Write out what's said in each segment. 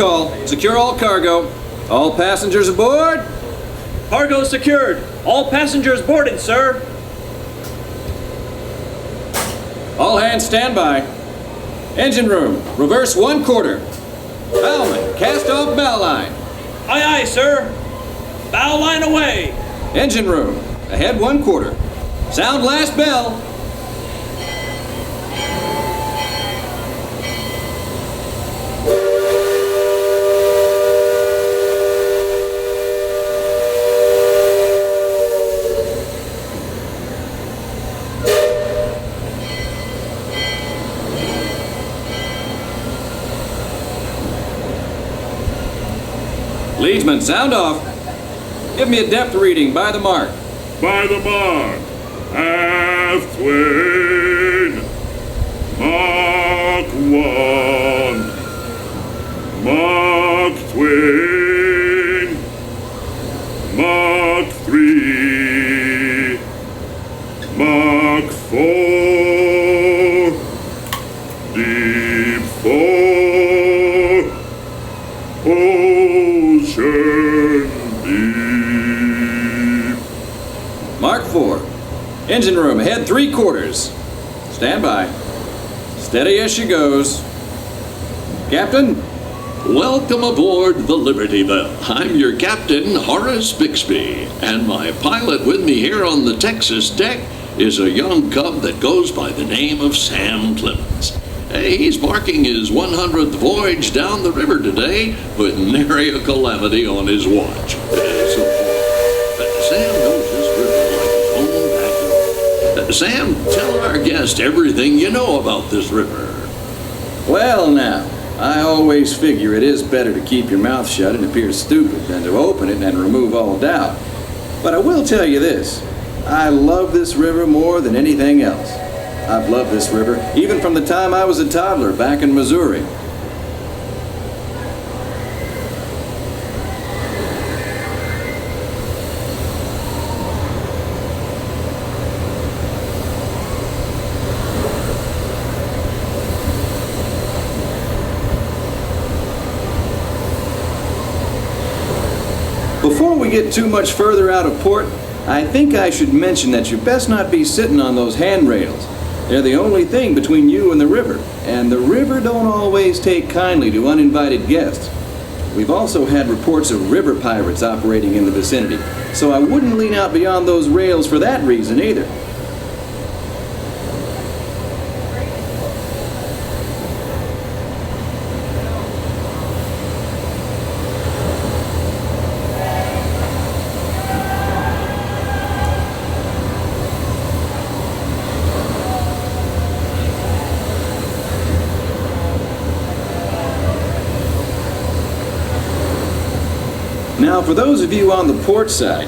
call. Secure all cargo. All passengers aboard? Cargo secured. All passengers boarded, sir. All hands stand by. Engine room, reverse 1/4. Bowman, cast off bow line. Aye, aye, sir. Bow line away. Engine room, ahead 1/4. Sound last bell. Leadsman, sound off. Give me a depth reading by the mark. By the mark. Aft Twain. Mark 1. Mark Twain. Mark 3. Mark 4. Deep 4. Ocean deep. Mark 4. Engine room, ahead 3/4. Stand by. Steady as she goes. Captain? Welcome aboard the Liberty Belle. I'm your captain, Horace Bixby, and my pilot with me here on the Texas deck is a young cub that goes by the name of Sam Clemens. He's marking his 100th voyage down the river today with nary a calamity on his watch. Sam knows this river like his own backyard. Sam, tell our guest everything you know about this river. Well now, I always figure it is better to keep your mouth shut and appear stupid than to open it and remove all doubt. But I will tell you this, I love this river more than anything else. I've loved this river, even from the time I was a toddler back in Missouri. Before we get too much further out of port, I think I should mention that you best not be sitting on those handrails. They're the only thing between you and the river don't always take kindly to uninvited guests. We've also had reports of river pirates operating in the vicinity, so I wouldn't lean out beyond those rails for that reason either. Now, for those of you on the port side,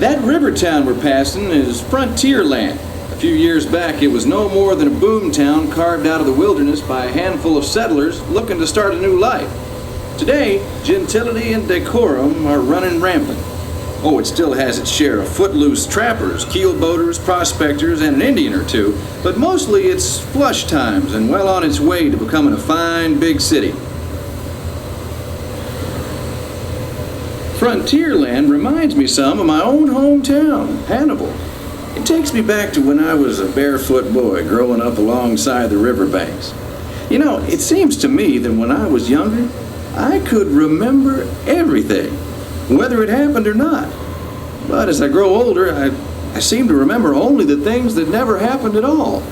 that river town we're passing is frontier land. A few years back, it was no more than a boom town carved out of the wilderness by a handful of settlers looking to start a new life. Today, gentility and decorum are running rampant. Oh, it still has its share of footloose trappers, keelboaters, prospectors, and an Indian or two, but mostly it's flush times and well on its way to becoming a fine big city. Frontierland reminds me some of my own hometown, Hannibal. It takes me back to when I was a barefoot boy growing up alongside the riverbanks. You know, it seems to me that when I was younger, I could remember everything, whether it happened or not. But as I grow older, I seem to remember only the things that never happened at all.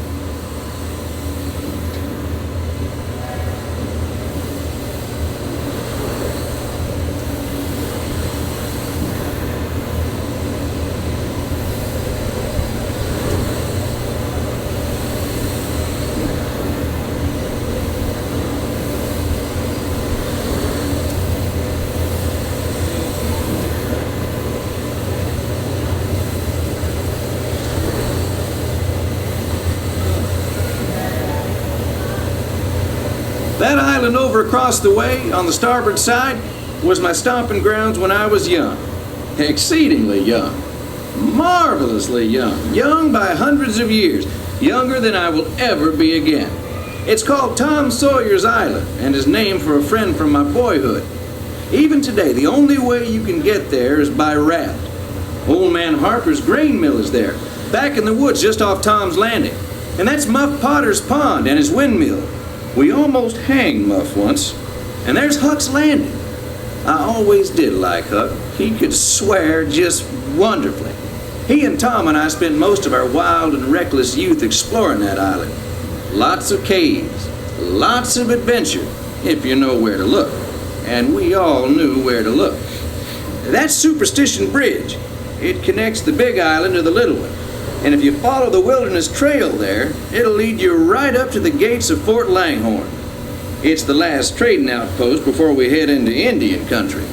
That island over across the way on the starboard side was my stomping grounds when I was young. Exceedingly young. Marvelously young. Young by hundreds of years. Younger than I will ever be again. It's called Tom Sawyer's Island and is named for a friend from my boyhood. Even today, the only way you can get there is by raft. Old Man Harper's grain mill is there, back in the woods just off Tom's Landing. And that's Muff Potter's pond and his windmill. We almost hanged Muff once. And there's Huck's Landing. I always did like Huck. He could swear just wonderfully. He and Tom and I spent most of our wild and reckless youth exploring that island. Lots of caves, lots of adventure, if you know where to look. And we all knew where to look. That's Superstition Bridge. It connects the big island to the little one. And if you follow the Wilderness Trail there, it'll lead you right up to the gates of Fort Langhorne. It's the last trading outpost before we head into Indian country.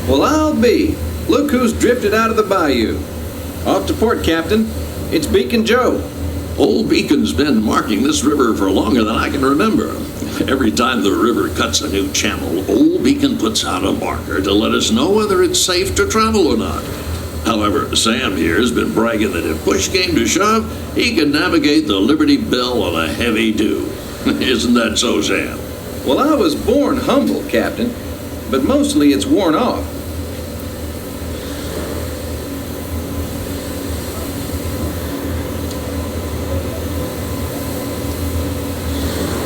Well, I'll be. Look who's drifted out of the bayou. Off to port, Captain. It's Beacon Joe. Old Beacon's been marking this river for longer than I can remember. Every time the river cuts a new channel, Old Beacon puts out a marker to let us know whether it's safe to travel or not. However, Sam here has been bragging that if push came to shove, he can navigate the Liberty Belle on a heavy dew. Isn't that so, Sam? Well, I was born humble, Captain, but mostly it's worn off.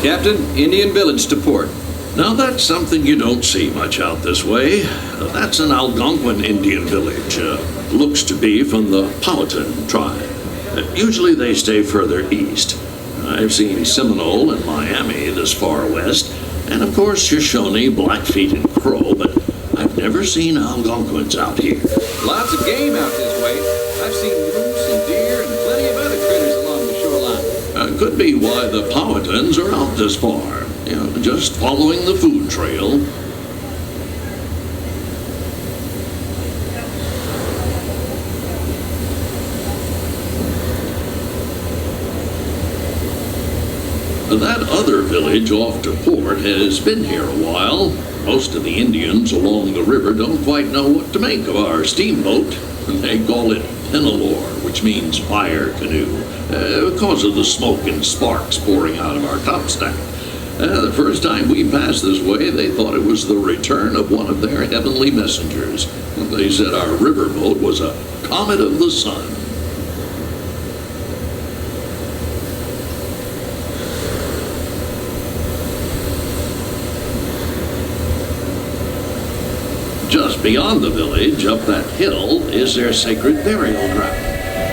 Captain, Indian Village to port. Now that's something you don't see much out this way. That's an Algonquin Indian village. Looks to be from the Powhatan tribe. Usually they stay further east. I've seen Seminole and Miami this far west, and of course Shoshone, Blackfeet, and Crow, but I've never seen Algonquins out here. Lots of game out this way. I've seen moose and deer and plenty of other critters along the shoreline. Could be why the Powhatans are out this far. Just following the food trail. That other village off to port has been here a while. Most of the Indians along the river don't quite know what to make of our steamboat. They call it Penalore, which means fire canoe, because of the smoke and sparks pouring out of our topstack. The first time we passed this way, they thought it was the return of one of their heavenly messengers. They said our riverboat was a comet of the sun. Just beyond the village, up that hill, is their sacred burial ground.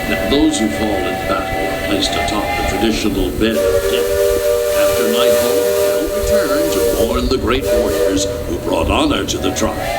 Now, those who fall in battle are placed atop the traditional bed of death. After nightfall, they'll return to mourn the great warriors who brought honor to the tribe.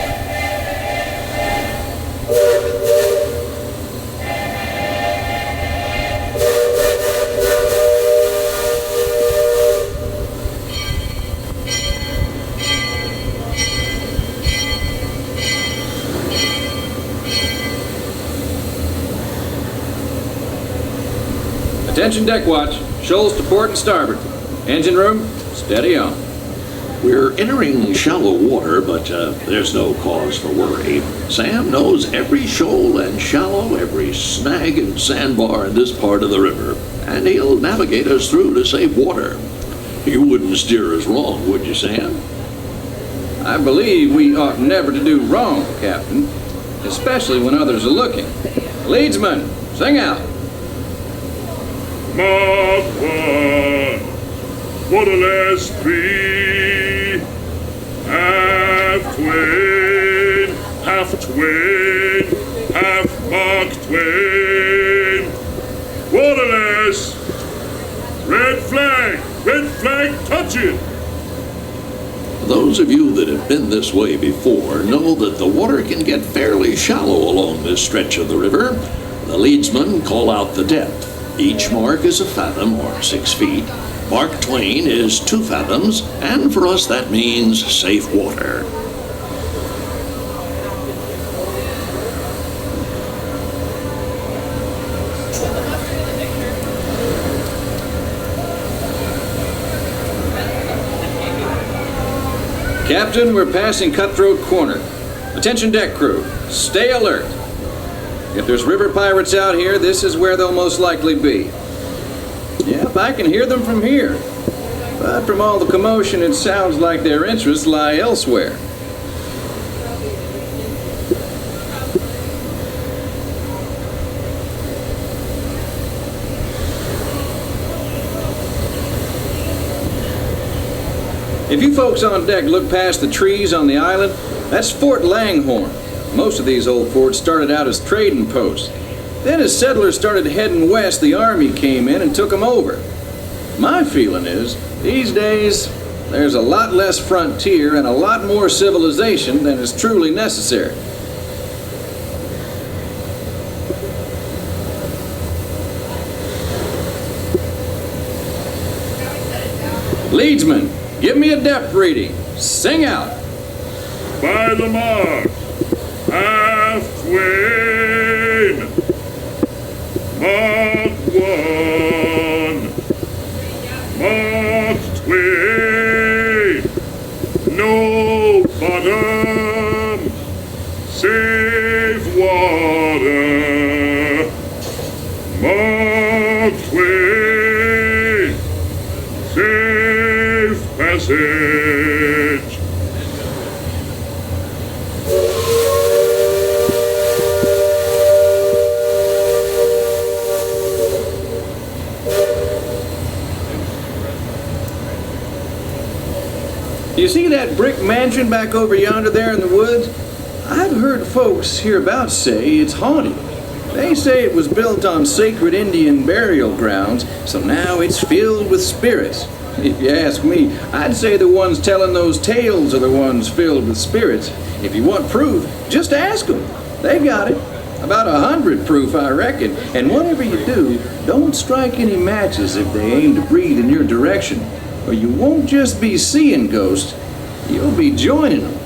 Attention deck watch. Shoals to port and starboard. Engine room, steady on. We're entering shallow water, but there's no cause for worry. Sam knows every shoal and shallow, every snag and sandbar in this part of the river, and he'll navigate us through to save water. You wouldn't steer us wrong, would you, Sam? I believe we ought never to do wrong, Captain, especially when others are looking. Leadsman, sing out. Mark 1, waterless 3, half twain, half Mark Twain, waterless, red flag, touch it. Those of you that have been this way before know that the water can get fairly shallow along this stretch of the river. The leadsmen call out the depth. Each mark is a fathom, or 6 feet. Mark Twain is 2 fathoms, and for us that means safe water. Captain, we're passing Cutthroat Corner. Attention deck crew, stay alert. If there's river pirates out here, this is where they'll most likely be. Yep, I can hear them from here. But from all the commotion, it sounds like their interests lie elsewhere. If you folks on deck look past the trees on the island, that's Fort Langhorne. Most of these old forts started out as trading posts. Then as settlers started heading west, the army came in and took them over. My feeling is, these days, there's a lot less frontier and a lot more civilization than is truly necessary. Leadsman, give me a depth reading. Sing out. By the mark, half twain, Mark 1, Mark Twain, no bottom, safe water, Mark Twain, safe passage. You see that brick mansion back over yonder there in the woods? I've heard folks hereabouts say it's haunted. They say it was built on sacred Indian burial grounds, so now it's filled with spirits. If you ask me, I'd say the ones telling those tales are the ones filled with spirits. If you want proof, just ask them. They got it. About 100 proof, I reckon. And whatever you do, don't strike any matches if they aim to breathe in your direction, or you won't just be seeing ghosts, you'll be joining them.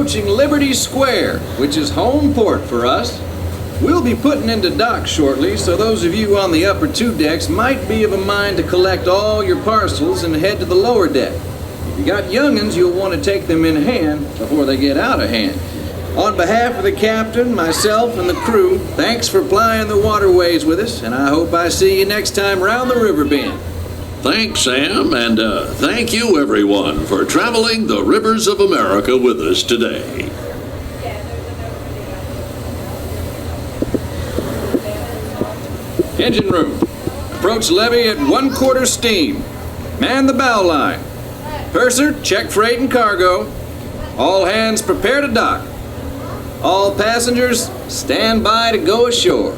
approaching Liberty Square, which is home port for us. We'll be putting into dock shortly, so those of you on the upper two decks might be of a mind to collect all your parcels and head to the lower deck. If you got young'uns, you'll want to take them in hand before they get out of hand. On behalf of the captain, myself, and the crew, thanks for plying the waterways with us, and I hope I see you next time round the river bend. Thanks, Sam, and thank you, everyone, for traveling the rivers of America with us today. Engine room. Approach levee at 1/4 steam. Man the bow line. Purser, check freight and cargo. All hands prepare to dock. All passengers, stand by to go ashore.